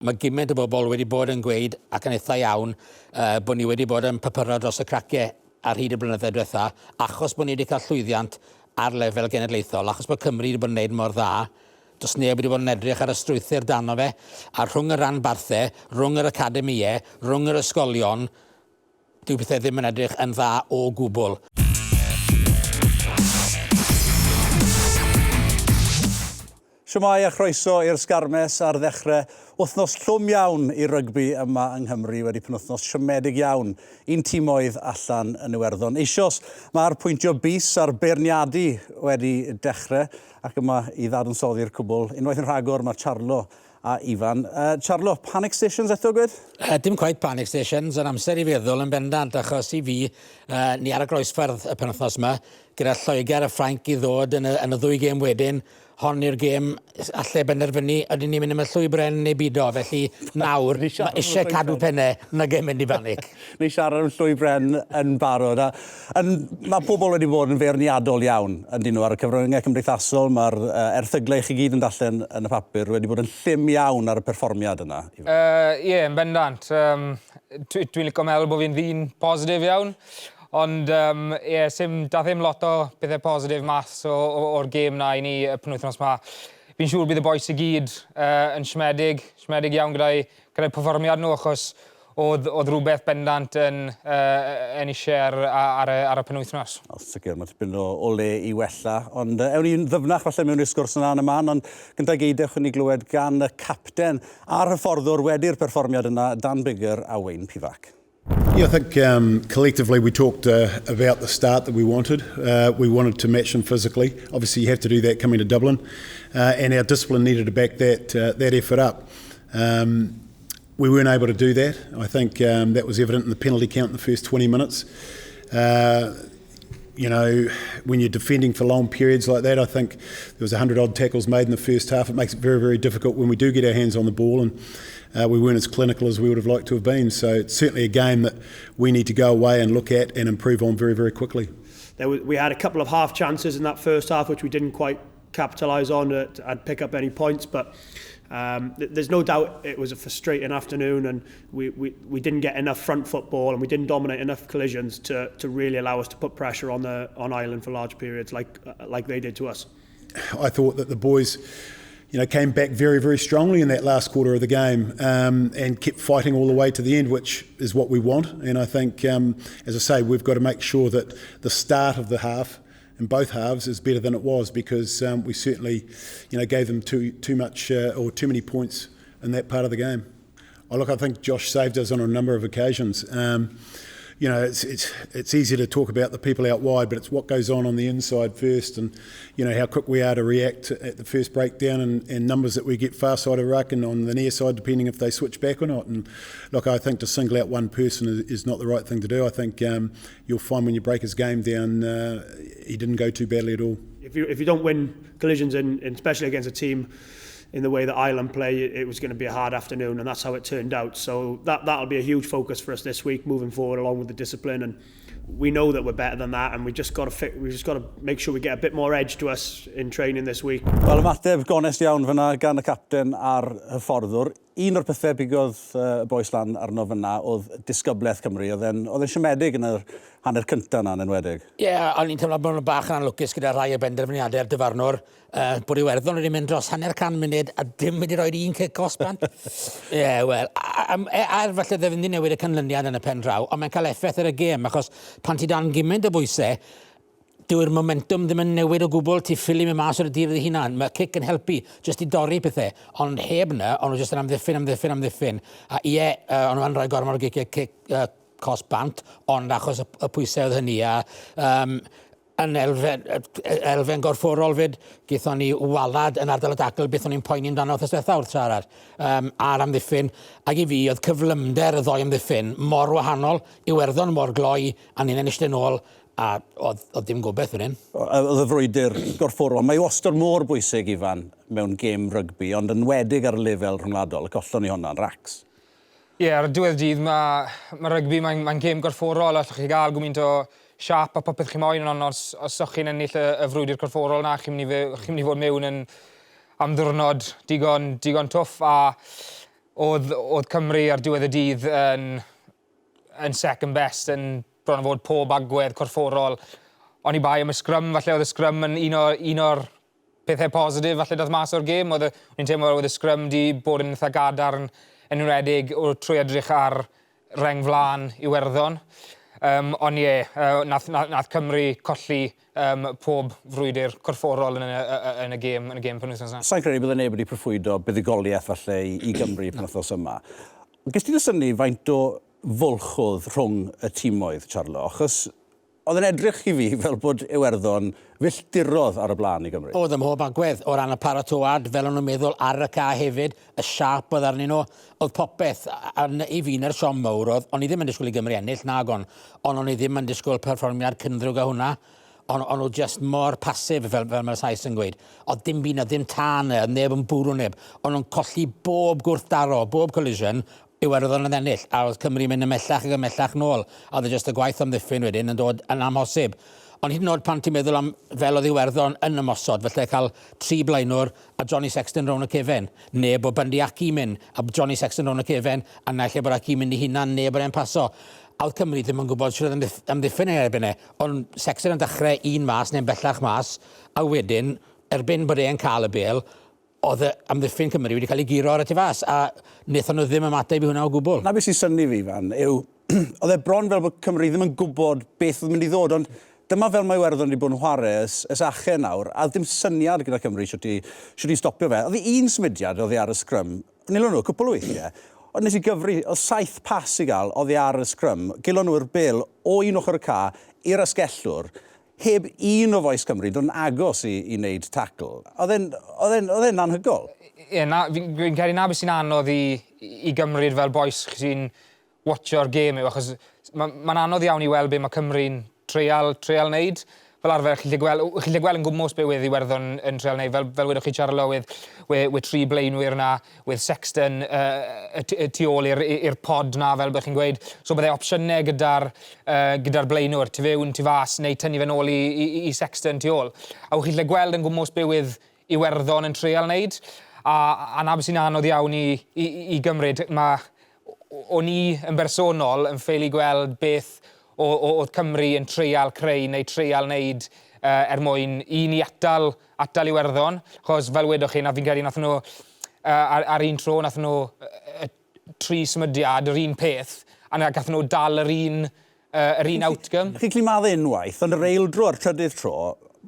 Mae gymaint o bobl wedi bod yn gweud ac yn eitha iawn bod ni wedi bod yn papuro dros y cracau ar hyd y blynyddoedd diwetha, achos bod ni wedi cael llwyddiant ar lefel genedlaethol, achos bod Cymru wedi bod yn gwneud mor dda, does neb wedi bod yn edrych ar y strwythyr dano fe, a rhwng y rhanbarthau, rhwng yr academïau, rhwng yr ysgolion, dyw pethau ddim yn edrych yn dda o gwbl. Siwmai a chroeso i'r Sgarmes ar ddechrau wythnos llwm iawn i rygbi yma yng Nghymru wedi penwythnos siomedig iawn. Un tîmoedd allan yn Iwerddon. Eisoes mae'r pwyntio bus a'r beirniadu wedi dechrau ac yma i ddadansoddi'r cwbl. Unwaith yn rhagor mae Charlo a Ifan. Charlo, panic stations eto gwed? Dim quite panic stations, yn amser i feddwl yn bendant, achos i fi, ni ar y groesffordd y penwythnos yma, gyda Lloegr a Ffrainc i ddod yn y ddwy gêm wedyn, hon i'r gêm allai benderfynu, ydyn ni'n mynd am y llwybren neu bido, felly nawr mae eisiau cadw pennau na gêm mynd i panic. Ni siarad am llwybren yn barod. Mae pobl wedi bod yn feirniadol iawn yn dyn nhw ar y cyfryngau cymdeithasol. Mae'r erthyglau chi gyd yn darllen yn y papur wedi bod yn llym iawn ar y perfformiad yna. Ie, yn bendant. Dwi'n licio meddwl bod fi'n ddyn positif iawn. Ond dath ddim lot o bethau positif mas o'r gêm na i ni y penwythnos yma. Fi'n siŵr bydd y bois i gyd yn siomedig iawn gyda'i perfformiad nhw, achos oedd rhywbeth bendant yn eisiau ar y penwythnos. Sicr, mae tipyn o le i wella. Ond ewn ni'n ddyfnach falle mewn i'r sgwrs yna yn y man, ond gyntaf geidwch yn ei glywed gan y capten a'r hyfforddwr wedi'r perfformiad yna, Dan Bigger a Wayne Pivac. Yeah, I think collectively we talked about the start that we wanted. We wanted to match them physically. Obviously, you have to do that coming to Dublin, and our discipline needed to back that effort up. We weren't able to do that. I think that was evident in the penalty count in the first 20 minutes. You know, when you're defending for long periods like that, I think there was 100-odd tackles made in the first half. It makes it very, very difficult when we do get our hands on the ball, and we weren't as clinical as we would have liked to have been. So it's certainly a game that we need to go away and look at and improve on very, very quickly. We had a couple of half chances in that first half, which we didn't quite capitalise on and pick up any points, but there's no doubt it was a frustrating afternoon, and we didn't get enough front football and we didn't dominate enough collisions to really allow us to put pressure on Ireland for large periods like they did to us. I thought that the boys, came back very, very strongly in that last quarter of the game and kept fighting all the way to the end, which is what we want. And I think, as I say, we've got to make sure that the start of the half in both halves is better than it was, because we certainly, gave them too much or too many points in that part of the game. I think Josh saved us on a number of occasions. It's easy to talk about the people out wide, but it's what goes on the inside first, and how quick we are to react at the first breakdown, and numbers that we get far side of ruck and on the near side, depending if they switch back or not. And I think to single out one person is not the right thing to do. I think you'll find when you break his game down, he didn't go too badly at all. If you don't win collisions, especially against a team in the way that Ireland play, it was going to be a hard afternoon, and that's how it turned out. So that'll be a huge focus for us this week, moving forward, along with the discipline. And we know that we're better than that, and we just got to make sure we get a bit more edge to us in training this week. Wel, ymateb gonest iawn fyna gan y capten a'r hyfforddwr. Un o'r pethau bygodd y boes lan arno fyna oedd disgyblaeth Cymru. Oedd e'n siomedig yn yr hanner cyntaf yna yn enwedig. Ie, o'n i'n teimlo bod nhw'n bach yn anlwcus gyda rhai o benderfyniadau ar dyfarnwr. Bod Iwerddon wedi mynd dros hanner 100 munud a dim wedi rhoi un cic os bant. Ie, wel, falle ddefnydd newid y canlyniad yn y pen draw, ond mae'n cael effaith ar y gêm, achos pan ti dan gymaint o bwysau, dyw'r momentum ddim yn newid o gwbl, ti ffili mewn mas o'r dydd ei hunan. Mae cic yn helpu jyst i dorri pethau, ond heb yna, ond nhw jyst yn amddiffyn. A ond nhw'n rhoi gormod o cic cos bant, ond achos y pwysau oedd hynny. Yn elfen gorfforol fyd, gaethon ni walad yn ardal y dacl, beth o'n i'n poeni amdano wrth ystwetha wrth siarad. A'r amddiffyn, ac i fi, oedd cyflymder y ddoi amddiffyn mor wahanol, Iwerddon mor gloi, a ni'n ennill nôl, a oedd dim gobeith fan hyn. Oedd y frwydr gorfforol. Mae wastad mor bwysig, Ifan, mewn gêm rygbi, ond yn wedig ar y lefel rhwngwladol. Y collon ni hwnna'n racs. Ie, ar y diwedd dydd, mae rygbi, mae'n gêm gorfforol. Allwch chi gael gwmynt o siap a popeth chi moyn, ond os o'ch chi'n ennill y frwydr gorfforol na, chi'n mynd i fod mewn am ddiwrnod digon twff. A oedd Cymru ar diwedd y dydd yn second best, yn bron o fod pob agwedd corfforol. Ond I bai am y sgrym, falle oedd y sgrym yn un o'r pethau positif falle doedd mas o'r gêm. Ni'n teimlo oedd y sgrym di bod yn eitha gadarn yn enwedig trwy edrych ar reng flan Iwerddon. Ond nath Cymru colli pob frwydr corfforol yn y gêm penwythnos yna. Sa'n credu byddai neb wedi proffwydo buddigoliaeth falle I Gymru penwythnos yma. Ges ti'n syni faint o fwlchodd rhwng y tîmoedd, Charlo? Achos oedd yn edrych I fi fel bod Iwerddon filltirodd ar y blaen I Gymru. Oedd ym mhob agwedd o ran y paratoad, fel o'n nhw'n meddwl ar y ca hefyd, y siap oedd arnyn nhw. Oedd popeth, I fi'n yr siom mawr oedd, o'n I ddim yn disgwyl I Gymru ennill, nag ond o'n I ddim yn disgwyl perfformiad cyndrwg a hwnna. O'n nhw just mor pasif fel mae'r Sais yn gweud. Oedd dim byd, ddim tân, neb yn bwrw neb. O'n nhw'n colli bob gwrthdaro, bob collision, Iwerddon yn ennill, a oedd Cymru mynd ymellach ac ymellach nôl. A oedd just y gwaith amddiffyn wedyn yn dod yn amhosib. Ond hyd yn oed pan ti'n meddwl am fel oedd Iwerddon yn ymosod, felly cael 3 blaenwr a Johnny Sexton rown y cefen, neu bod Bundy Aki mynd a Johnny Sexton rown y cefen, a naill bod Aki mynd I hunan, neu bod e'n paso. A oedd Cymru ddim yn gwybod sydd amddiffyn ei erbyn e, ond Sexton yn dechrau un mas neu'n bellach mas, a wedyn, erbyn bod e'n cael y bel, oedd amddiffyn Cymru wedi cael ei giro ar y tu fas, a wnaethon nhw ddim ymateb I hwnna o gwbl. Na beth sy'n syni fi fan yw, oedd bron fel bod Cymru ddim yn gwybod beth oedd mynd I ddod, ond dyma fel mae Iwerddon wedi bod yn chwarae ys ache nawr, a ddim syniad gyda Cymru sydd wedi stopio fe. Oedd un symudiad oedd ar y sgrym, nilon nhw, cwpl o weithiau, ond nes I gyfri, oedd 7 pas I gael oedd ar y sgrym, gilon nhw'r bil o un ochr y ca i'r asgellwr, heb un o Foes Cymru do'n agos I wneud tackle. Oedd e'n anhygol. Ie, fi'n credu na beth sy'n anodd I Gymru fel boes sy'n watcho'r gêm yw, achos mae'n anodd iawn I weld be mae Cymru'n treial wneud. Fel arfer, chi'n gweld yn gwmwys be wedd Iwerddon yn treial wneud, fel wedwch chi Charlo, with 3 blaenwyr na, with Sexton tu ôl i'r pod na, fel bych chi'n gweud. So byddai opsiynau gyda'r blaenwyr, tu fewn, tu fas, neu tynnu fe nôl I Sexton tu ôl. A wch chi'n gweld yn gwmwys be wedd Iwerddon yn treial wneud. A na beth sy'n anodd iawn I gymryd, o'n I yn bersonol yn ffeili gweld beth oedd Cymru yn treial creu neu treial wneud mwyn un I atal Iwerddon. Chos fel wedwch chi, fi'n credu nath nhw ar un tro, nath nhw 3 symudiad, yr un peth, a gath nhw dal yr un outcome. Chi'n cli madd unwaith, ond yr eildro ar trydydd tro,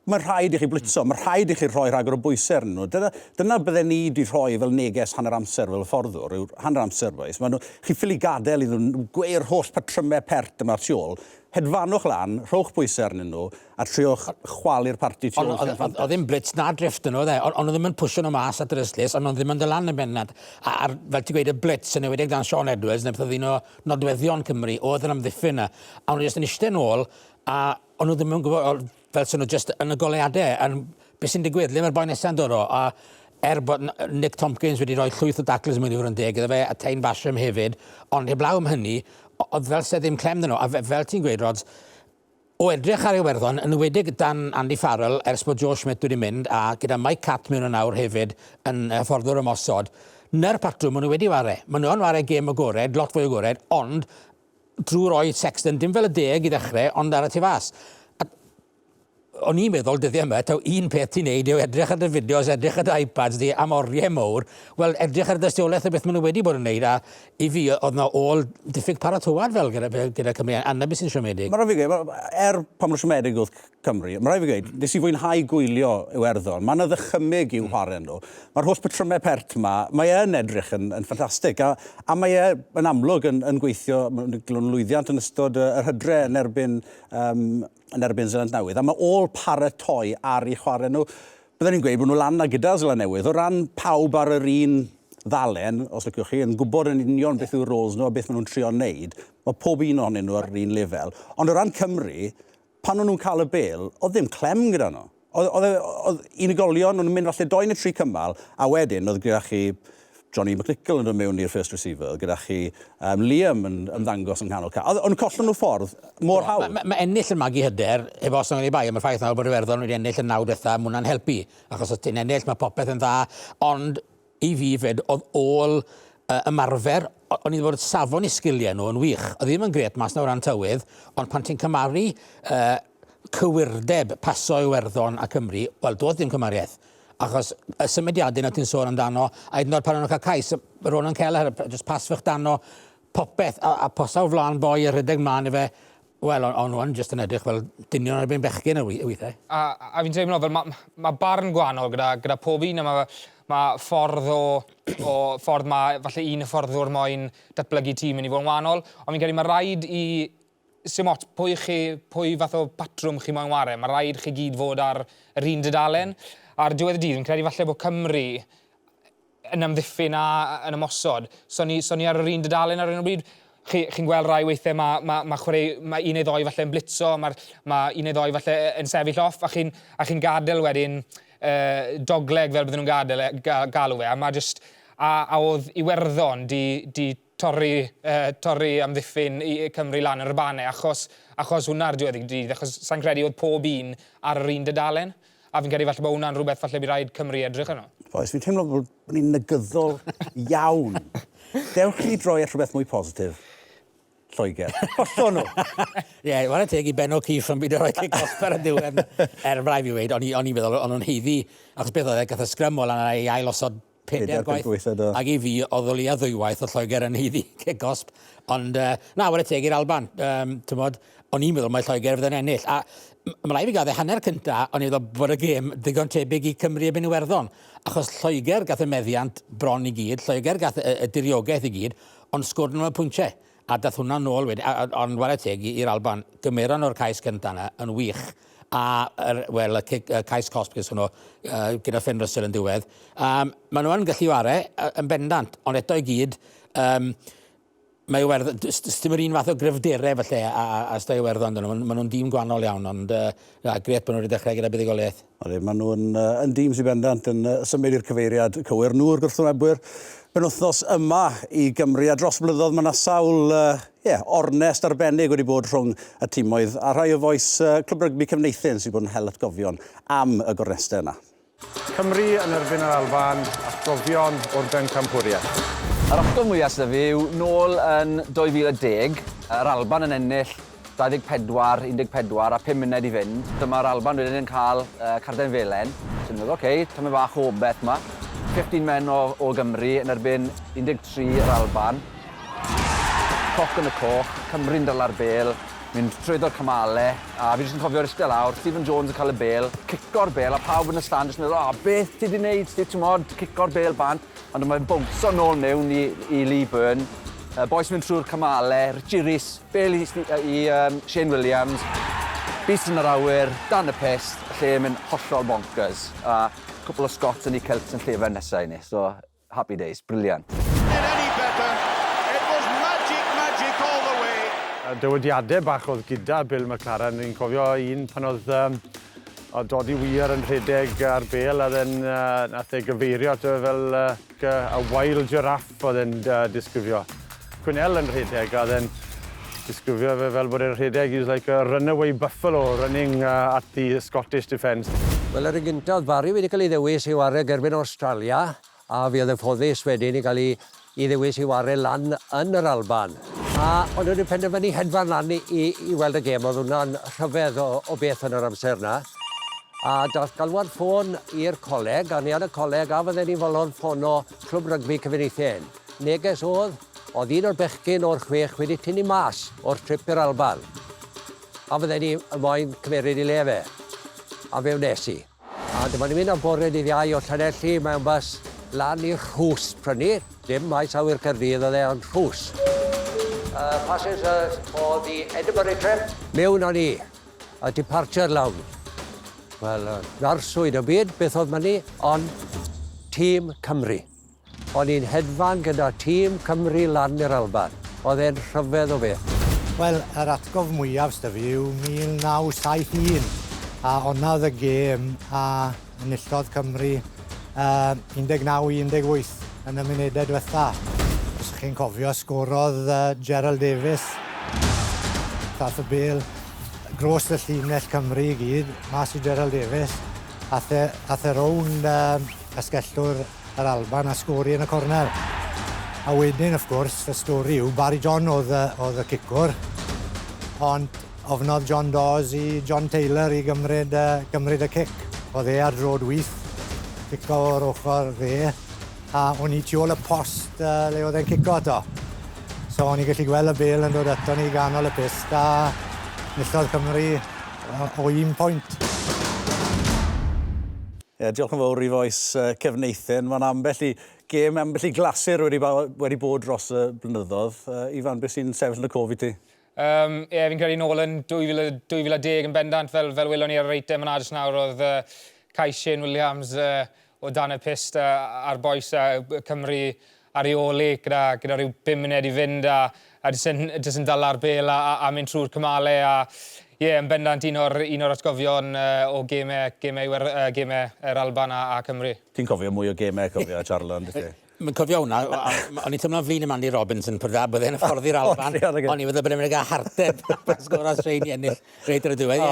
mae rhaid I chi blitzo, mae rhaid I chi rhoi rhagor o bwysau arnyn nhw. Dyna bydden ni wedi rhoi fel neges hanner amser fel fforddwr, yw'r hanner amser boes. Chi ffili gadael iddyn nhw gweir holl patrymau pert yma tu ôl, hedfanwch lan, rhowch bwysau arnyn nhw, a triwch chwalu'r parti tu ôl. Oedd ddim blitz na drift yn nhw, ond oedd ddim yn pwysio nhw mas at yr yslys, ond oedd ddim yn dylan yn bennad. A fel ti'n gweud y blitz yn ewedig dan Sean Edwards, neu beth oedd un o nodweddion Cymru, oedd yn amddiffyn yna. A o'n nhw jyst yn eistedd nôl, a o'n nhw ddim yn gwybod, fel sy'n nhw jyst yn y goleadau, a beth sy'n digwydd, le mae'r boi nesaf yn dod o, a bod Nick Tompkins wedi rhoi llwyth o dacles mewn I fod yn deg, gyda fe a Tain Basham hefyd, ond heblaw am hynny, oedd fel sydd ddim clem dyn nhw, a fel ti'n gweud, Rods, o edrych ar Iwerddon, yn ywedig dan Andy Farrell, ers bod Joe Schmidt wedi mynd, a gyda Mike Catt mewn yn awr hefyd, yn fforddwr ymosod, nyr patrwm maen nhw wedi ware. Maen nhw'n ware gêm agored, lot fwy agored, ond drwy roi Sexton, dim fel y deg I ddechrau, ond ar y tu fas. O'n i'n meddwl dyddiau yma, taw un peth ti'n neud yw edrych ar y fideos, edrych ar y iPads di am oriau mowr, wel, edrych ar y dystiolaeth o beth maen nhw wedi bod yn neud, a I fi oedd na ôl diffyg paratowad fel gyda Cymru, a na beth sy'n siomedig. Mae rhaid fi gweud, pan mae'n siomedig oedd Cymru, mae rhaid fi gweud, nes I fwynhau gwylio Iwerddon, mae'n ddychymig i'w chwarae nhw. Mae'r holl patrymau pert yma, mae e'n edrych yn ffantastig, a mae e'n amlwg yn gweithio, mae'n lwyddiant yn ystod yr hydre yn erbyn Zeland Newydd, a mae ôl paratoi ar eu chwarae nhw. Byddwn ni'n gweud bod nhw lan na gyda Zeland Newydd, o ran pawb ar yr un ddalen, os liciwch chi, yn gwybod yn union beth yw'r roles nhw a beth maen nhw'n trio wneud, mae pob un ohonyn nhw ar yr un lefel. Ond o ran Cymru, pan o'n nhw'n cael y bel, oedd ddim clem gyda nhw. Oedd unigolion, o'n nhw'n mynd falle 2 neu 3 cymal, a wedyn oedd gyda chi Johnny McNichol yn dod mewn i'r first receiver, gyda chi Liam yn ymddangos yn canol ca. Ond collon nhw ffordd mor hawdd. Mae ennill yn magu hyder, efo os o'n i bai, mae'r ffaith nawr bod Iwerddon wedi ennill yn 9 diwetha, mae hwnna'n helpu. Achos os ti'n ennill, mae popeth yn dda, ond I fi fyd, oedd ôl ymarfer, o'n i wedi bod safon i sgiliau nhw yn wych. Oedd ddim yn gret mas na o ran tywydd, ond pan ti'n cymaru cywirdeb paso Iwerddon a Cymru, wel, doedd ddim cymariaeth. Achos y symudiadau na ti'n sôn amdano, a hyd yn oed pan nhw'n cael cais, Ronan Keller, just pasfach dano popeth, a posaw flan boi a rhedeg mlaen i fe, wel, o'n nhw'n just yn edrych fel dynion ar ben bechgyn y weithiau. A fi'n teimlo fel mae barn gwahanol gyda pob un, a mae ffordd mae falle un y fforddwr moyn datblygu tîm yn ei fod yn wahanol, ond fi'n credu mae rhaid i sim ot pwy fath o patrwm chi moyn ware, mae rhaid chi gyd fod ar yr un dydalen. Ar diwedd y dydd, fi'n credu falle bod Cymru yn ymddiffyn a yn ymosod. So ni ar yr un dydalen ar un o bryd. Chi'n gweld rai weithiau mae un neu ddoi falle yn blitzo, mae un neu ddoi falle yn sefyll off, a chi'n gadael wedyn dogleg fel bydden nhw'n galw fe. A oedd Iwerddon di torri amddiffyn i Cymru lan yr banau, achos hwnna'r diwedd y dydd, achos sa'n credu oedd pob un ar yr un dydalen. A fi'n credu falle bod hwnna'n rhywbeth falle bydd rhaid Cymru edrych yno. Boes, fi'n teimlo bod ni'n negyddol iawn. Dewch chi droi at rhywbeth mwy positif. Lloegr. Hollon nhw. Ie, wan y teg i Ben O'Keefe yn byd o roi cigosfer y diwedd. Braidd i weid, o'n i'n meddwl o'n nhw'n heiddi, achos beth oedd e, gath y sgrym o lan ei ailosod 4 gwaith. Ac i fi, oedd o leia ddwywaith o Lloegr yn heiddi cigosb. Ond, na, wan y teg i'r Alban. O'n i'n meddwl mae Lloegr fydd yn ennill. A mae rai fi gael hanner cynta, o'n i meddwl bod y gêm ddigon tebyg i Cymru ebyn Iwerddon. Achos Lloegr gath y meddiant bron i gyd, Lloegr gath y diriogaeth i gyd, ond sgwrn nhw'n pwyntiau. A dath hwnna nôl wedi, ond war y teg i'r Alban, gymeron o'r cais cynta yna yn wych. A, y cais cosb gys hwnnw, gyda Ffen Russell yn diwedd. Maen nhw'n gallu ware yn bendant, ond eto i gyd, mae Iwerddon, dim yr un fath o gryfderau falle a sta Iwerddon, maen nhw'n dîm gwahanol iawn, ond gret bod nhw wedi dechrau gyda buddigoliaeth. Maen nhw'n dîm sy'n bendant yn symud i'r cyfeiriad cywir nhw'r gwrthwynebwyr. Penwythnos yma i Gymru a dros blynyddoedd mae yna sawl ornest arbennig wedi bod rhwng y tîmoedd a rhai o foes clwb rygbi Cefneithin sydd bod yn hel atgofion am y gornestau yna. Cymru yn erbyn yr Alban, atgofion o'r bencampwriaeth. Yr atgof mwyaf sydd fi yw nôl yn 2010, yr Alban yn ennill 24-14 a 5 munud i fynd. Dyma'r Alban wedyn yn cael carden felen. Sy'n meddwl, tyma bach o obeth yma. 15 men o Gymru yn erbyn 13 yr Alban. Coch yn y coch, Cymru'n dala'r bel, mynd trwyddo'r cymalau, a fi jyst yn cofio'r ystel lawr, Stephen Jones yn cael y bel, cico'r bel, a pawb yn y stand jyst yn meddwl, beth ti di wneud, Steve, ti'n modd, cico'r bel bant, ond mae'n bwngso nôl mewn i Lee Byrne, boes mynd trwy'r cymalau, Richie Rhys, bel i Shane Williams, bus yn yr awyr, dan y pest, lle mynd hollol bonkers, a cwpl o Scots yn ei Celts yn llefen nesau ni, so happy days, briliant. Dywediadau bach oedd gyda Bill McLaren. Ni'n cofio un pan oedd dodi wir yn rhedeg ar bel a nath ei gyfeirio ato fel a wild giraffe oedd e'n disgrifio. Cwnel yn rhedeg a oedd e'n disgrifio fe fel bod e'n rhedeg. He was like a runaway buffalo running at the Scottish defence. Wel, yr un gyntaf, Barry wedi cael ei ddewis i ware gerbyn Australia a fi oedd yn ffodus wedyn i gael ei ddewis i ware lan yn yr Alban. A ond wedi penderfynu hedfan lan i weld y gêm, oedd hwnna'n rhyfedd o beth yn yr amser yna. A dath galwad ffôn i'r coleg, a ni ar y coleg, a fydden ni folo'n ffono clwb rygbi Cefneithin. Neges oedd un o'r bechgyn o'r 6 wedi tynnu mas o'r trip i'r Alban. A fydden ni yn moyn cymeryd i lefe. A fe wnes i. A dyma ni'n mynd am bore dydd Iau o Llanelli mewn bus lan i'r Rhws prynu. Dim maes awyr Gaerdydd oedd e, ond Rhws. Passengers for the Edinburgh trip. Mewn o'n i, a departure lounge. Wel, narswyd o byd, beth oedd man ni, ond tîm Cymru. O'n i'n hedfan gyda tîm Cymru lan i'r Alban. Oedd e'n rhyfedd o beth. Wel, yr atgof mwyaf sydd fi yw 1971. A honna oedd y gêm a enillodd Cymru 19-18 yn y munudau diwetha. Os chi'n cofio, sgorodd Gerald Davies. Dath y bel gros y llinell Cymru i gyd, mas i Gerald Davies. Ath e rownd ysgellwr yr Alban a sgori yn y cornel. A wedyn, wrth gwrs, y stori yw, Barry John oedd y cicwr, ond ofnodd John Dawes i John Taylor i gymryd y cic. Oedd e ar drod wyth, cico o'r ochr dde, a o'n i tu ôl y post le oedd e'n cico ato. So o'n i gallu gweld y bel yn dod ato ni ganol y pist, a nillodd Cymru o 1 pwynt. Diolch yn fawr i foes cefneithyn. Mae'n ambell i gêm, ambell i glasur wedi bod dros y blynyddodd. Ifan, beth sy'n sefyll yn y cof i ti? Fi'n credu Nulyn 2010 yn bendant, fel welon ni ar yr eitem yn adys nawr, oedd Shane Williams o dan y pist a'r boes Cymru ar ei ôl gyda rhyw 5 munud i fynd a jyst yn dala'r bel a mynd trwy'r cymalau a yn bendant un o'r atgofion o gemau yr Alban a Cymru. Ti'n cofio mwy o gemau cofio Charles, ynddi? Mae'n cofio hwnna, o'n i tymlo'n flin am Andy Robinson, byddai'n y ffordd i'r Alban, o'n i fydde bod e'n mynd i gael harteb sgwr os rhaid i ennill reit ar y diwedd.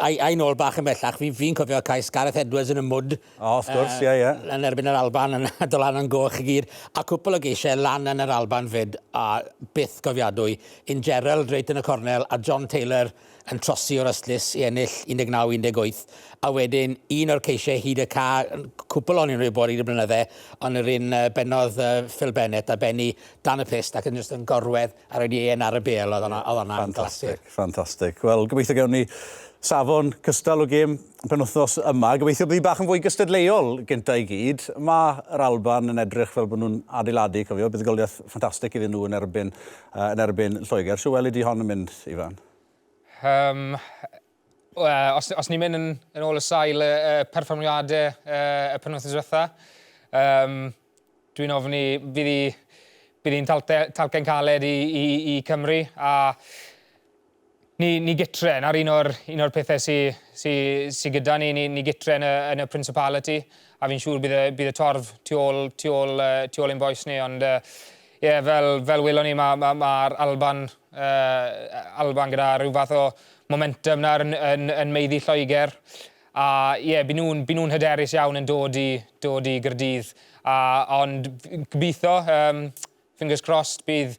A'i nôl bach yn bellach, fi'n cofio cais Gareth Edwards yn y mwd. Wrth gwrs, ie. Yn erbyn yr Alban, yn dolan yn goch i gyd. A cwpl o geisiau lan yn yr Alban fyd, a byth cofiadwy. In Gerald reit yn y cornel, a John Taylor yn trosi o'r ystlys i ennill 19-18. A wedyn, un o'r ceisiau hyd y ca, cwpl o'n i'n rhaid bod i'r blynydde, ond yr un benodd Phil Bennett a Benny dan y pist ac yn just yn gorwedd ar yr un ar y bel, oedd hwnna'n glasur. Ffantastig. Wel, gobeithio gawn ni safon cystal o gêm penwythnos yma. Gobeithio bydd bach yn fwy gystadleuol gynta i gyd. Mae yr Alban yn edrych fel bod nhw'n adeiladu, cofio, buddigoliaeth ffantastig iddyn nhw yn erbyn Lloegr. Siw weli di hon yn mynd, Ifan? Os ni'n mynd yn ôl y sail perfformiadau y penwythnos diwetha, dwi'n ofni bydd hi'n talcen caled i Cymru a ni gytren ar un o'r pethau sy'n gyda ni gytren yn y Principality a fi'n siŵr bydd y torf tu ôl ein boes ni, ond fel welon ni mae'r Alban gyda rhyw fath o momentum na yn meiddi Lloegr. A byd nhw'n hyderus iawn yn dod i Gaerdydd. Ond gobeithio, fingers crossed, bydd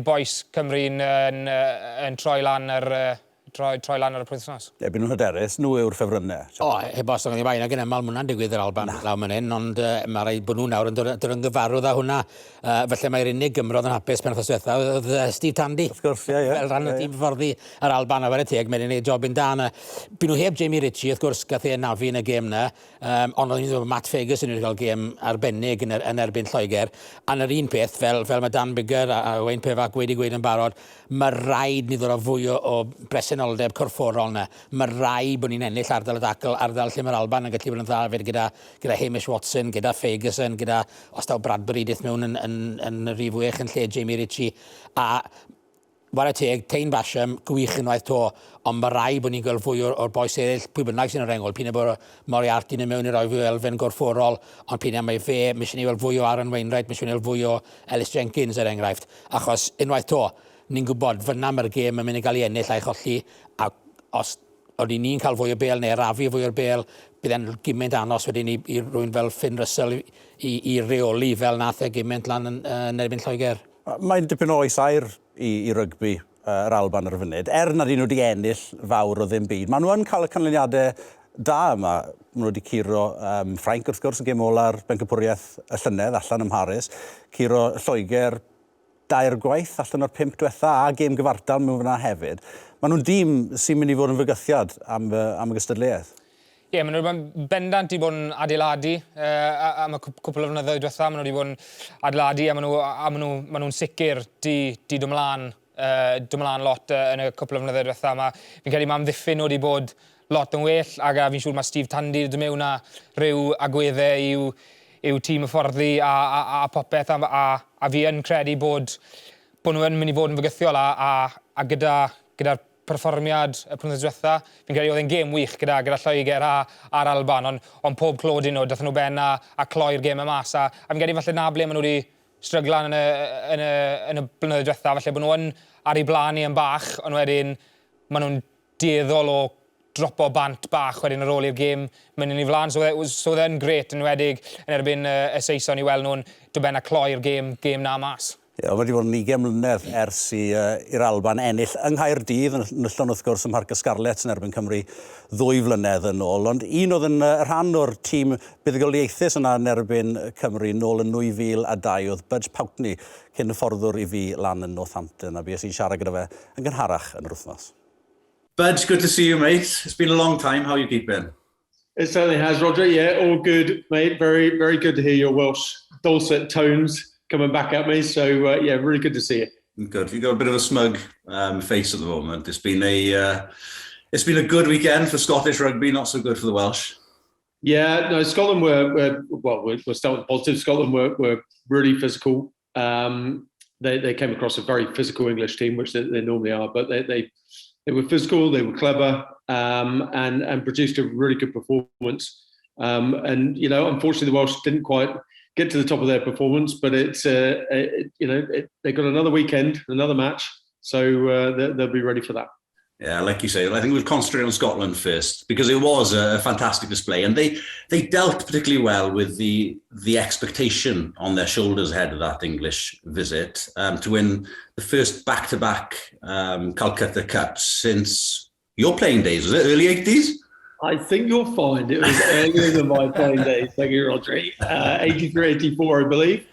boes Cymru yn troi lan ar y penwythnos. Byd nhw'n hyderus, nhw yw'r ffefrynnau. Heb os o'n i bain ag yn ymlaen mwynhau'n digwydd yr Alban law man hyn, ond mae rhaid bod nhw nawr yn dod yn gyfarwydd â hwnna. Felly mae'r unig Gymro yn hapus penwythnos diwetha oedd Steve Tandy. Wrth gwrs, Fel rhan o tîm hyfforddi yr Alban a wedi teg, mae'n gwneud job yn dan. Byd nhw heb Jamie Ritchie, wrth gwrs, gath ei nafu yn y gêm yna, ond oedd ni'n dweud Matt Ferguson wedi cael gêm arbennig yn erbyn Lloegr. A'n yr un peth, fel mae Dan Bigger a Wayne Pevac wedi gweud yn barod, mae rhaid ni ddod o fwy o bresenoldeb corfforol yna. Mae rhaid bod ni'n ennill ardal y dacl, ardal lle mae'r Alban yn gallu bod yn dda fyd gyda Hamish Watson, gyda Ferguson, gyda Ostaw Bradbury dydd mewn yn y rif wech yn lle Jamie Ritchie. A war y teg, Tein Basham, gwych unwaith to, ond mae rhaid bod ni'n gweld fwy o'r boes eraill, pwy bynnag sy'n yr engol, p'un bod Moriarty yn mewn i roi fwy o elfen gorfforol, ond p'un mae fe, mae eisiau ni weld fwy o Aaron Wainwright, mae eisiau ni weld fwy o Ellis Jenkins er enghraifft, achos unwaith to, ni'n gwybod fyna mae'r gêm yn mynd i gael ei ennill a'i cholli, a os oedden ni'n cael fwy o bel neu rafu fwy o'r bel, bydd e'n gymaint anos wedyn i rwy'n fel Finn Russell i reoli fel nath e gymaint lan yn erbyn Lloegr. Mae'n dipyn o oes air i rygbi yr Alban ar y funud. Na dyn nhw wedi ennill fawr o ddim byd. Maen nhw yn cael y canlyniadau da yma. Maen nhw wedi curo Ffrainc wrth gwrs y gêm ola'r bencampwriaeth y llynedd allan ym Mharis. Curo Lloegr 2 gwaith allan o'r 5 diwetha a gêm gyfartal mewn fyna hefyd. Maen nhw'n dîm sy'n mynd i fod yn fygythiad am y gystadleuaeth. Maen nhw'n bendant i bod yn adeiladu am y cwpl o flynyddoedd diwetha. Maen nhw wedi bod yn adeiladu a maen nhw'n sicr di dod ymlaen lot yn y cwpl o flynyddoedd diwetha. Fi'n credu mae amddiffyn nhw wedi bod lot yn well ac fi'n siŵr mae Steve Tandy wedi mewn â rhyw agweddau i'w tîm hyfforddi a popeth a fi yn credu bod nhw yn mynd i fod yn fygythiol a gyda'r perfformiad y penwythnos diwetha. Fi'n credu oedd e'n gêm wych gyda Lloegr a'r Alban, ond pob clodyn nhw, dathon nhw ben a cloi'r gêm y mas. A fi'n credu falle na ble maen nhw wedi stryglan yn y blynyddoedd diwetha, falle bod nhw yn ar ei blaen i yn bach, ond wedyn maen nhw'n dueddol o dropo bant bach wedyn ar ôl i'r gêm mynd yn ei flaen. So oedd e'n gret yn wedig yn erbyn y Saeson i weld nhw'n dibynna cloi'r gêm na mas. Ie, wedi bod yn 20 mlynedd ers i'r Alban ennill yng Nghaerdydd, yn Nulyn wrth gwrs ym Mharc y Scarlet yn erbyn Cymru 2 flynedd yn ôl. Ond un oedd yn rhan o'r tîm buddigoliaethus yna yn erbyn Cymru nôl yn 2002 oedd Budge Pountney, cyn fforddwr i fi lan yn Northampton, a bues i'n siarad gyda fe yn gynharach yn yr wythnos. Budge, good to see you, mate. It's been a long time. How are you keeping? It certainly has, Rhodri. Yeah, all good, mate. Very, very good to hear your Welsh dulcet tones coming back at me. So, yeah, really good to see you. Good. You've got a bit of a smug face at the moment. It's been a good weekend for Scottish rugby, not so good for the Welsh. Yeah, no, Scotland we'll start with positive. Scotland were really physical. They came across a very physical English team, which they normally are, but they were physical, they were clever, and produced a really good performance. And, you know, unfortunately, the Welsh didn't quite get to the top of their performance, but they got another weekend, another match, so they'll be ready for that. Yeah, like you say, I think we'll concentrate on Scotland first, because it was a fantastic display, and they dealt particularly well with the expectation on their shoulders ahead of that English visit to win the first back-to-back Calcutta Cup since your playing days. Was it early 80s? I think you'll find it was earlier than my playing days. Thank you, Rhodri. 83, 84, I believe.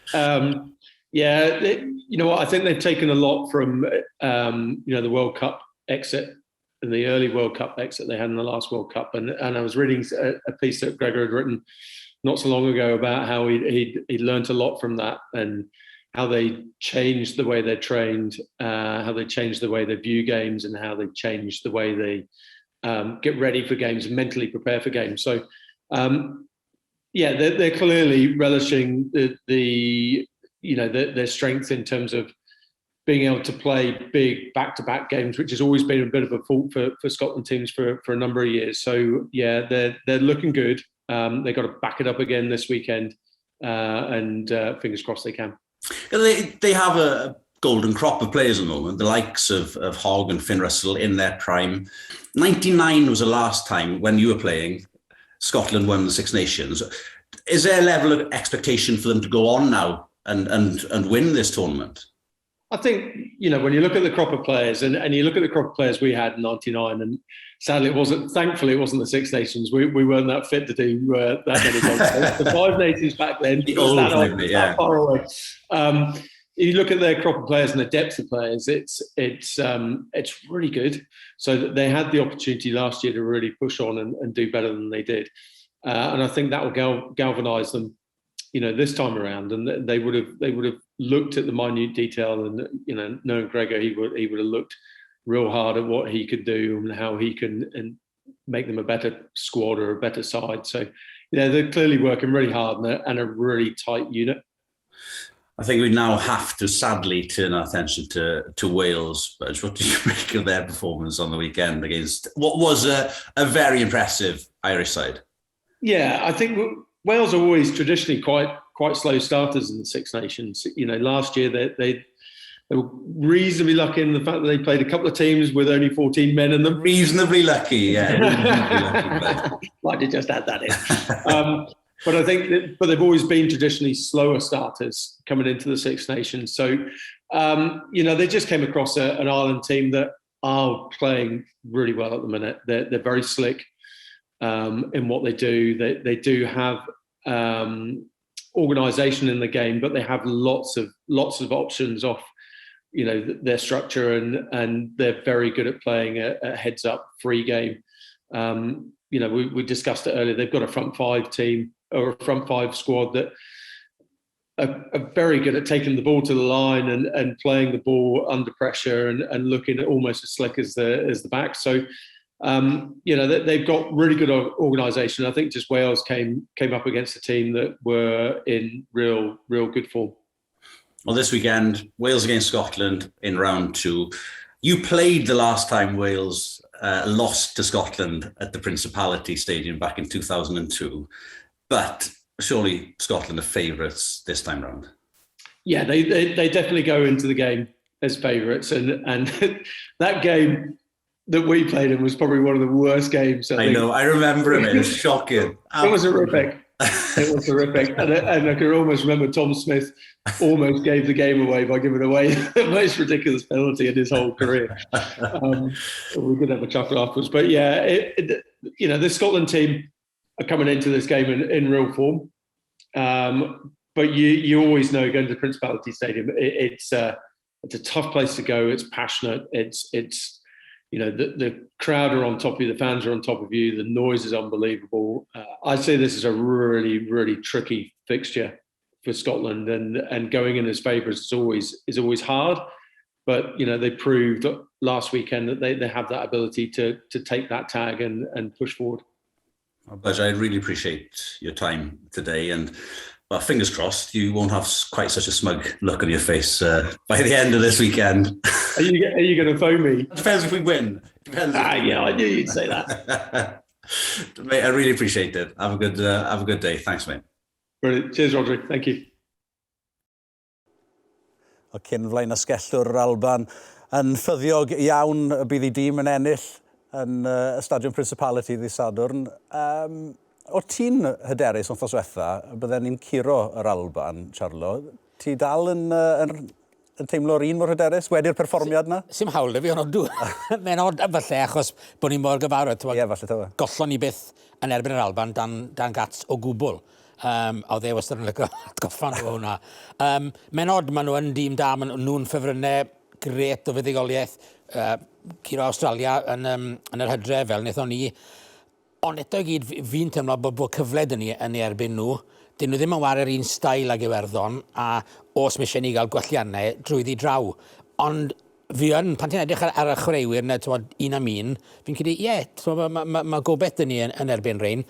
You know what? I think they've taken a lot from the World Cup exit and the early World Cup exit they had in the last World Cup. And I was reading a piece that Gregor had written not so long ago about how he'd learned a lot from that and how they changed the way they trained, how they changed the way they view games, and how they changed the way they get ready for games and mentally prepare for games. So, they're clearly relishing their strength in terms of being able to play big back-to-back games, which has always been a bit of a fault for Scotland teams for a number of years. So, yeah, they're looking good. They've got to back it up again this weekend, and fingers crossed they can. They have a golden crop of players at the moment, the likes of Hogg and Finn Russell in their prime. 99 was the last time when you were playing, Scotland won the Six Nations. Is there a level of expectation for them to go on now and win this tournament? I think, when you look at the crop of players and you look at the crop of players we had in 99, and sadly thankfully it wasn't the Six Nations. We weren't that fit to do that many games. The Five Nations back then, that far away. You look at their crop of players and the depth of players, it's really good. So they had the opportunity last year to really push on and do better than they did. And I think that will galvanise them, this time around. And they would have looked at the minute detail, and knowing Gregor, he would have looked real hard at what he could do and how he can make them a better squad or a better side. So they're clearly working really hard and a really tight unit. I think we now have to sadly turn our attention to Wales. But what do you make of their performance on the weekend against what was a very impressive Irish side? Yeah, I think Wales are always traditionally quite slow starters in the Six Nations. Last year they were reasonably lucky in the fact that they played a couple of teams with only 14 men in them. Reasonably lucky, yeah. Why did just add that in? But I think they've always been traditionally slower starters coming into the Six Nations. So, they just came across an Ireland team that are playing really well at the minute. They're very slick in what they do. They do have organisation in the game, but they have lots of options off, their structure, and they're very good at playing a heads-up free game. We discussed it earlier. They've got a front five team, or a front five squad that are very good at taking the ball to the line and playing the ball under pressure and looking almost as slick as the back. So, they've got really good organisation. I think just Wales came up against a team that were in real good form. Well, this weekend, Wales against Scotland in round 2. You played the last time Wales lost to Scotland at the Principality Stadium back in 2002. But surely Scotland are favourites this time round. Yeah, they definitely go into the game as favourites, and that game that we played in was probably one of the worst games. I know, I remember him, it was shocking. It was horrific. It was horrific. And I can almost remember Tom Smith almost gave the game away by giving away the most ridiculous penalty in his whole career. We did have a chuckle afterwards. But yeah, this Scotland team are coming into this game in real form. But you always know going to the Principality Stadium, it's a tough place to go. It's passionate. It's the crowd are on top of you, the fans are on top of you, the noise is unbelievable. I'd say this is a really, really tricky fixture for Scotland, and going in as favourites is always hard. But they proved last weekend that they have that ability to take that tag and push forward. But I really appreciate your time today, and well, fingers crossed you won't have quite such a smug look on your face by the end of this weekend. Are you going to phone me? Depends if we win. Yeah, I knew you'd say that. Mate, I really appreciate it. Have a good day. Thanks, mate. Brilliant. Cheers, Rhodri. Thank you. O cyn flaen asgellwr yr Alban yn ffyddiog iawn y bydd ei dîm yn ennill yn y Stadiwm y Principality ddydd Sadwrn. O ti'n hyderus wrth oswetha, bydden ni'n curo yr Alban, Charlo. Ti dal yn teimlo'r un mor hyderus wedi'r perfformiad na? Sim hawl da fi, ond odw. Mae'n odd falle, achos bod ni'n mor gyfarwydd. Ie, falle tawa. Gollon ni byth yn erbyn yr Alban dan gats o gwbl. O dde wastad yn lygo atgoffan o hwnna. Mae'n odd, maen nhw yn dîm da, maen nhw'n ffefrynnau gret o fuddigoliaeth. Curo Australia yn yr hydref fel wnaethon ni. Ond eto i gyd, fi'n teimlo bod cyfle dyn ni yn ei erbyn nhw. Dyn nhw ddim yn wario un stael ag Iwerddon, a os mi eisiau ni gael gwelliannau drwyddi draw. Ond fi yn, pan ti'n edrych ar y chwaraewyr, un am un, fi'n credu, mae gobeith dyn ni yn erbyn rhain.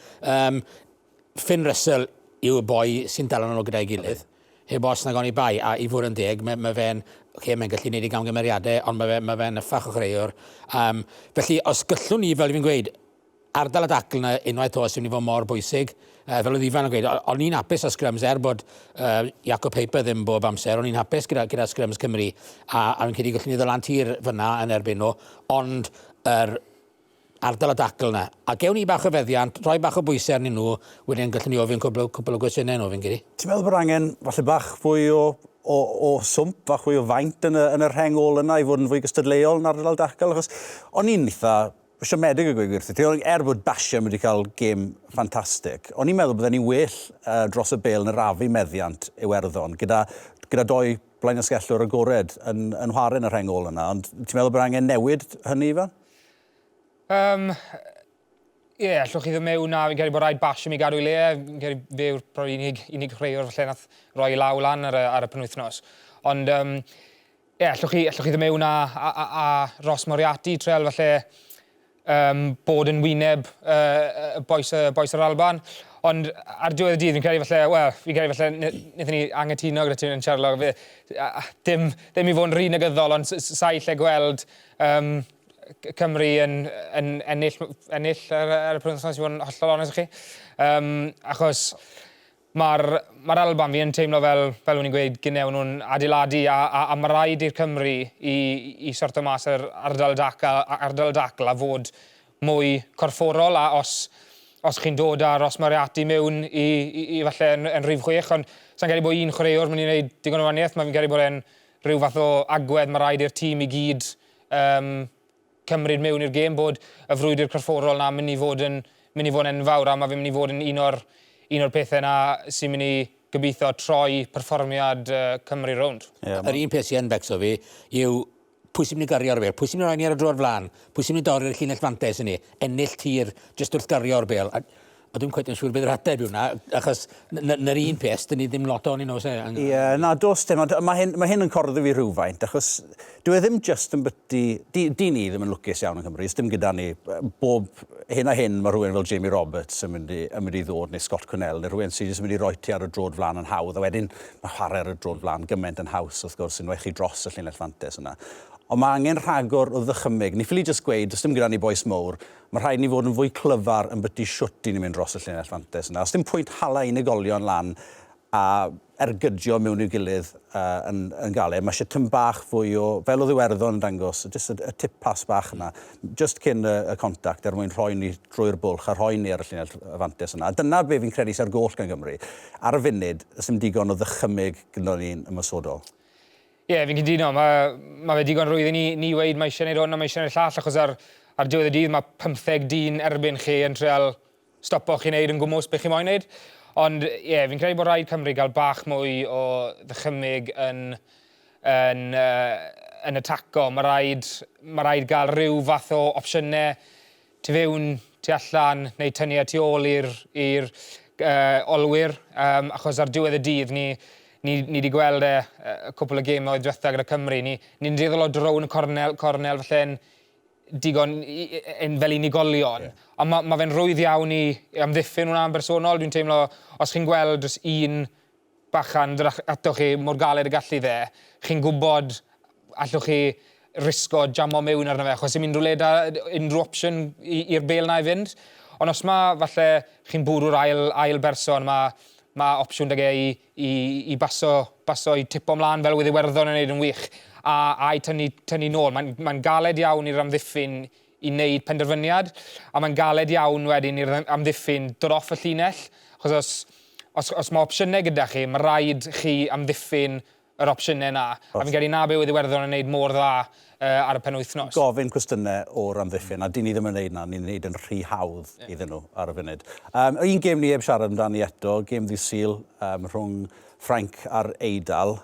Finn Russell yw y boi sy'n dal yn ôl gyda'i gilydd. Heb os na goni bai, a i fod yn deg, mae fe'n gallu gwneud ei gamgymeriadau, ond mae fe'n yffach o chwaraewr. Felly, os gyllwn ni, fel fi'n gweud, ardal y dacl yna unwaith to sy'n ni fod mor bwysig. Fel oedd Ifan yn gweud, o'n i'n hapus o Sgarmes bod Jacob Paper ddim bob amser, o'n i'n hapus gyda Sgarmes Cymru, a fi'n credu gallwn ni ddod lan tir fyna yn erbyn nhw, ond yr ardal y dacl yna. A gewn ni bach o feddiant, rhoi bach o bwysau arnyn nhw, wedyn gallwn ni ofyn cwbl o gwestiynau nhw, fi'n credu. Ti'n meddwl bod angen falle bach fwy o swmp, bach fwy o faint yn y rheng ôl yna i fod yn fwy gystadleuol yn ardal dacl, achos o'n i'n eitha siomedig y gweud gwirthi. Bod Basham wedi cael gêm ffantastig, o'n i'n meddwl bydden ni well dros y bêl yn yr afu meddiant Iwerddon, gyda doi blaen asgellwr agored yn chwarae yn y rheng ôl yna, ond ti'n meddwl bod angen newid hynny, Ifan? Allwch chi ddim mewn na, fi'n credu bod rhaid Basham i gadw i le, fi'n credu fe yw'r unig chreuwr falle nath roi law lan ar y penwythnos. Ond allwch chi ddim mewn a Ross Moriarty treul falle bod yn wyneb boes yr Alban. Ond ar diwedd y dydd, fi'n credu falle, wnaethon ni angytuno gyda ti'n Charlo. Dim i fod yn rhy negyddol, ond sa'i lle gweld Cymru yn ennill ar y penwythnos i fod yn hollol onest i chi. Achos mae'r Alban fi yn teimlo fel o'n i'n gweud gynnau nhw'n adeiladu a mae rhaid i'r Cymru i sorto mas yr ardal dacl a fod mwy corfforol, a os chi'n dod â Ross Moriarty mewn i falle yn rhif 6, ond sa'n credu bod un chwaraewr mynd i wneud digon o waniaeth, mae'n credu bod e'n rhyw fath o agwedd, mae rhaid i'r tîm i gyd cymryd mewn i'r gêm, bod y frwydr corfforol na mynd i fod yn enfawr, a mae fe'n mynd i fod yn un o'r pethau na sy'n mynd i gobeithio troi perfformiad Cymru rownd. Yr un peth sy'n becso fi yw pwy sy'n mynd i gario'r bêl, pwy sy'n mynd i roi ni ar y dro'r flan, pwy sy'n mynd i dorri'r llinell fantes i ni, ennill tir jyst wrth gario'r bêl. A dwi'n cweith yn siŵr bydd yr ateb yw na, achos na'r un peth, dyn ni ddim lot o'n un os e. Ie, na, dos dim, mae hyn yn corddo fi rhywfaint, achos dwi ddim just yn byty, di ni ddim yn lwcus iawn yn Cymru, dim gyda ni, bob hyn a hyn mae rhywun fel Jamie Roberts yn mynd i ddod, neu Scott Connell, neu rhywun sy'n mynd i roi ti ar y drod flan yn hawdd, a wedyn mae chwarae ar y drod flan gymaint yn haws, wrth gwrs, sy'n rhoi chi dros y llinell fantes yna. Ond mae angen rhagor o ddychymyg. Ni ffili jyst gweud, os dim gyda ni boes mowr, mae rhaid ni fod yn fwy clyfar yn byty siwt i ni'n mynd dros y llinell fantes yna. Os dim pwynt hala unigolion lan a ergydio mewn i'w gilydd yn gael mae eisiau tym bach fwy o, fel oedd Iwerddon yn dangos, just y tip pas bach yna, just cyn y contact mwyn rhoi ni drwy'r bwlch a rhoi ni ar y llinell y fantes yna. Dyna be fi'n credu sy'r goll gan Gymru. Ar y funud, ysym digon o ddychymig gyda ni'n ymysodol. Ie, fi'n cytuno. Mae fe digon rwydd i ni weid mae eisiau gwneud hwn a mae eisiau gwneud llall, achos ar diwedd y dydd mae 15 dyn erbyn chi yn treol stopo chi wneud yn gwmws beth chi moyn wneud. Ond ie, fi'n credu bod rhaid Cymru gael bach mwy o ddychymig yn ataco. Mae rhaid gael rhyw fath o opsiynau tu fewn, tu allan, neu tynnu at tu ôl i'r olwyr. Achos ar diwedd y dydd, ni wedi gweld y cwpl o gemau diwetha gyda Cymru. Ni'n dueddol o drown y cornel falle'n digon fel unigolion. Ond mae fe'n rwydd iawn i amddiffyn hwnna'n bersonol. Dwi'n teimlo, os chi'n gweld un bachan ato chi mor galed y gallu dde, chi'n gwybod allwch chi risgo jamo mewn arno fe, achos yw'n unrhyw opsiwn i'r bel na i fynd. Ond os mae falle chi'n bwrw'r ail berson, mae opsiwn da i baso i tipo ymlaen fel wedi'i Iwerddon yn gwneud yn wych. A i tynnu nôl. Mae'n galed iawn i'r amddiffyn i wneud penderfyniad, a mae'n galed iawn wedyn i'r amddiffyn dod off y llinell, achos os mae opsiynau gyda chi, mae rhaid chi amddiffyn yr opsiynau yna. A fi'n credu na be wedi'i Iwerddon yn gwneud mor dda ar y penwythnos. Gofyn cwestiynau o'r amddiffyn, a dyn ni ddim yn gwneud na, ni'n gwneud yn rhy hawdd iddyn nhw ar y funud. Un gêm ni heb siarad amdani eto, gêm ddydd Sul rhwng Ffrainc a'r Eidal.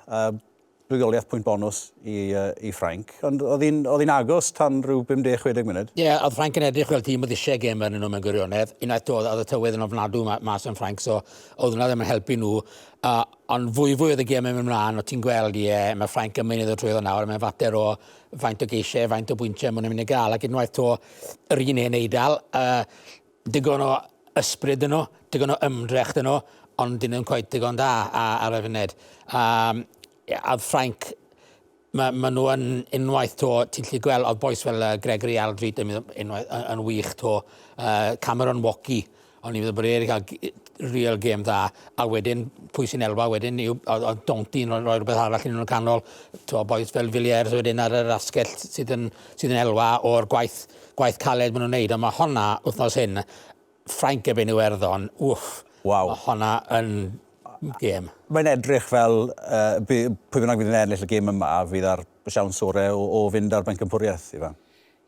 Drwygoliaeth pwynt bonus i Ffrainc, ond oedd hi'n agos tan rhyw 50-60 munud. Ie, oedd Ffrainc yn edrych fel tîm oedd eisiau gêm yn nhw mewn gwirionedd. Unwaith oedd y tywydd yn ofnadw mas yn Ffrainc, so oedd hwnna ddim yn helpu nhw. Ond fwy oedd y gêm yn mynd mlaen, o ti'n gweld mae Ffrainc yn mynd iddo trwy nawr, mae'n fater o faint o geisiau, faint o bwyntiau mwyn yn mynd i gael, ac unwaith yr un ein Eidal, digon o ysbryd yn nhw, digon o ymdrech yn nhw, ond dyn nhw'n coed digon da ar y funud. A Ffrainc, mae nhw yn unwaith ti'n lli gweld, oedd boes fel Gregory Aldrit yn wych Cameron Woki, ond ni fydd bod e'n cael real game dda, a wedyn, pwy sy'n elwa wedyn, oedd Donti'n rhoi rhywbeth arall yn nhw'n canol, boes fel Villiers wedyn ar yr asgell sydd yn elwa o'r gwaith caled maen nhw'n neud, ond mae honna, wythnos hyn, Ffrainc erbyn Iwerddon, mae honna yn gêm. Mae'n edrych fel pwy bynnag fydd yn ennill y gêm yma, fydd ar siawn sore o fynd ar bencampwriaeth, Ifan.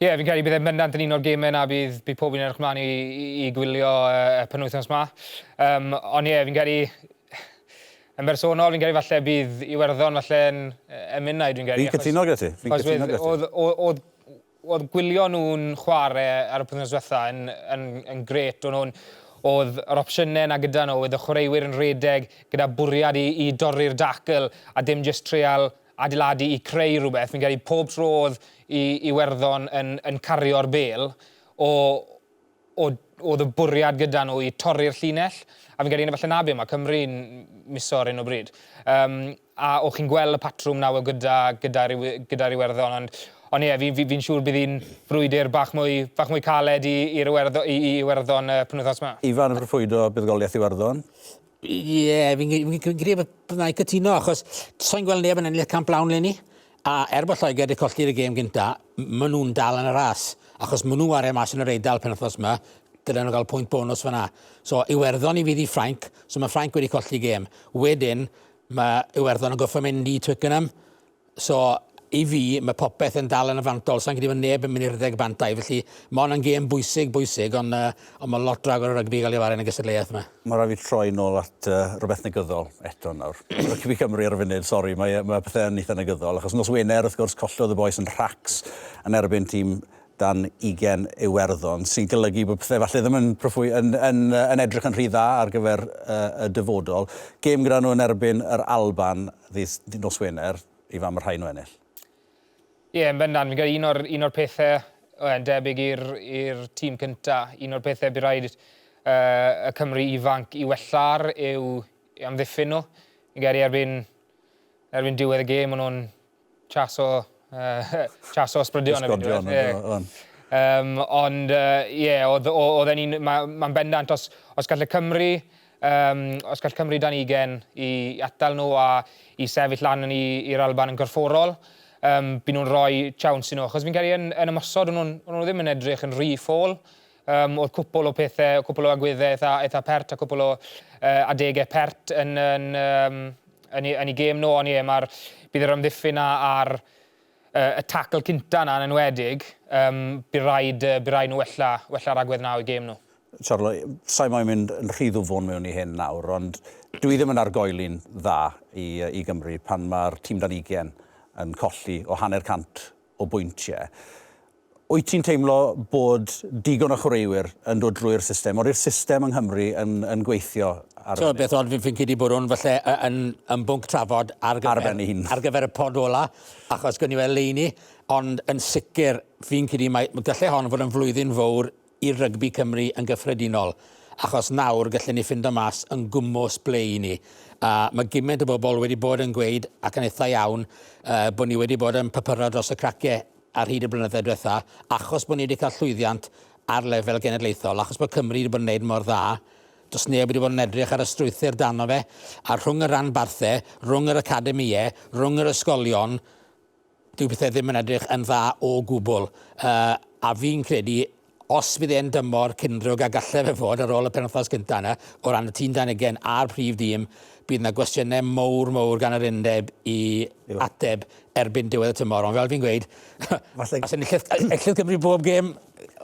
Ie, fi'n credu bydd e'n bendant yn un o'r gemau yna bydd pob yn edrych mlaen i gwylio y penwythnos yma. Ond ie, fi'n credu, yn bersonol, fi'n credu falle bydd Iwerddon falle'n emynau, dwi'n credu. Fi'n cytuno gyda ti. Oedd gwylio nhw'n chwarae ar y penwythnos diwetha yn gret, oedd yr opsiynau yna gyda nhw, oedd y chwaraewyr yn redeg gyda bwriad i dorri'r dacl a dim jyst treol adeiladu i creu rhywbeth. Fi'n credu pob tro oedd i Iwerddon yn cario'r bel, oedd y bwriad gyda nhw i torri'r llinell, a fi'n credu falle na be mae Cymru'n miso ar un o bryd. A o'ch chi'n gweld y patrwm nawr gyda'r Iwerddon, ond ie, fi'n siŵr bydd hi'n frwydr bach mwy caled i Iwerddon penwythnos yma. Ifan yn proffwydo buddigoliaeth Iwerddon? Ie, fi'n credu bod yna'n cytuno, achos so'n gweld neb yn ennill camp lawn le ni, a bod Lloegr wedi colli'r gêm gynta, maen nhw'n dal yn y ras, achos maen nhw ar mas yn yr Eidal penwythnos yma, dylen nhw gael pwynt bonus fyna. So, Iwerddon i fydd i Ffrainc, so mae Ffrainc wedi colli gêm. Wedyn, mae Iwerddon yn goffo mynd i Twickenham, so i fi, mae popeth yn dal yn y fantol, so'n gyda neb yn mynd i'r 10 bantau, felly mae hwnna'n gêm bwysig, ond mae lot drag o'r rygbi gael ei wario yn y gysadleuaeth yma. Mae rhaid fi troi nôl at rhywbeth negyddol eto nawr. Rygbi Cymru ar y funud, sori, mae pethau yn eitha negyddol, achos nos Wener, wrth gwrs, collodd y boes yn rhacs yn erbyn tîm dan 20 Iwerddon, sy'n golygu bod pethau falle ddim yn edrych yn rhy dda ar gyfer y dyfodol. Gêm gyda nhw yn erbyn yr Alban ddydd nos Wener, i fam yr rhain o ennill. Ie, yn bendant, fi'n credu un o'r pethau debyg i'r tîm cynta, un o'r pethau bydd rhaid y Cymru ifanc i wellar yw amddiffyn nhw. Fi'n credu erbyn diwedd y gêm, nhw'n chaso ysbrydion. Ond ie, mae'n bendant os gallai Cymru os gall Cymru dan 20 i atal nhw a i sefyll lan i'r Alban yn gorfforol, bydd nhw'n rhoi chawns i nhw. Achos fi'n credu yn ymosod, o'n nhw ddim yn edrych yn rhy ffôl. Oedd cwpl o pethau, cwpl o agweddau eitha pert a cwpl o adegau pert yn ei gêm nhw, ond bydd yr ymddiffyn ar y tacl cynta yna yn enwedig, bydd rhaid nhw wella'r agwedd naw i gêm nhw. Charlo, sa'i moyn mynd yn rhy ddwfwn mewn i hyn nawr, ond dwi ddim yn argoeli'n dda i Gymru pan mae'r tîm dan 20 yn colli o 100% o bwyntiau. Wyt ti'n teimlo bod digon o chwaraewyr yn dod drwy'r system? O'r system yng Nghymru yn gweithio ar y beth ond fi'n credu bod hwn falle yn bwnc trafod ar gyfer y pod ola, achos gwn i weld leini, ond yn sicr fi'n credu mae gallai hon fod yn flwyddyn fawr i'r rygbi Cymru yn gyffredinol, achos nawr gallwn ni ffindo mas yn gwmws ble i ni. Mae gymaint o bobl wedi bod yn gweud, ac yn eitha iawn, bod ni wedi bod yn papuro dros y cracau ar hyd y blynyddoedd diwetha, achos bod ni wedi cael llwyddiant ar lefel genedlaethol, achos bod Cymru wedi bod yn gwneud mor dda, does neb wedi bod yn edrych ar y strwythyr dano fe, a rhwng y ranbarthau, rhwng yr academïau, rhwng yr ysgolion, dyw pethau ddim yn edrych yn dda o gwbl. A fi'n credu, os fydd e'n dymor cynrwg a gallai fe fod ar ôl y penwythnos gyntaf yna, o ran y tîm dan 20 a'r prif dîm, bydd yna gwestiynau mowr gan yr undeb i ateb erbyn diwedd y tymor. Ond fel fi'n gweud, fasen Ellydd Cymru bob gêm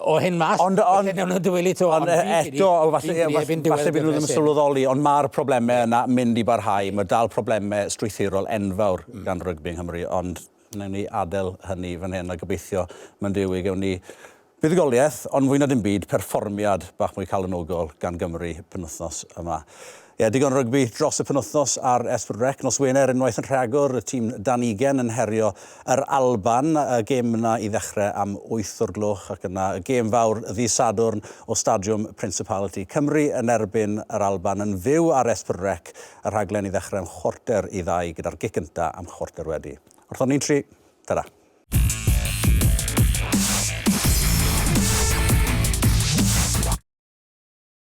o hyn mas, ond eto, falle bydd nhw ddim yn sylweddoli, ond mae'r problemau yna mynd i barhau. Mae dal problemau strwythurol enfawr gan rygbi yng Nghymru, ond wnawn ni adael hynny fan hyn a gobeithio mae'n Duw i gawn ni buddugoliaeth, ond fwy na dim byd, perfformiad bach mwy calonogol gan Gymru penwythnos yma. Digon rygbi dros y penwythnos ar S4C. Nos Wener unwaith yn rhagor, y tîm dan 20 yn herio yr Alban. Y gêm yna i ddechrau am 8 o'r gloch, ac yna y gêm fawr ddydd Sadwrn o Stadiwm y Principality. Cymru yn erbyn yr Alban yn fyw ar S4C. Y rhaglen i ddechrau am 1:45 gyda'r gic gynta am 1:15 wedi. Wrthon ni'n 3, tada.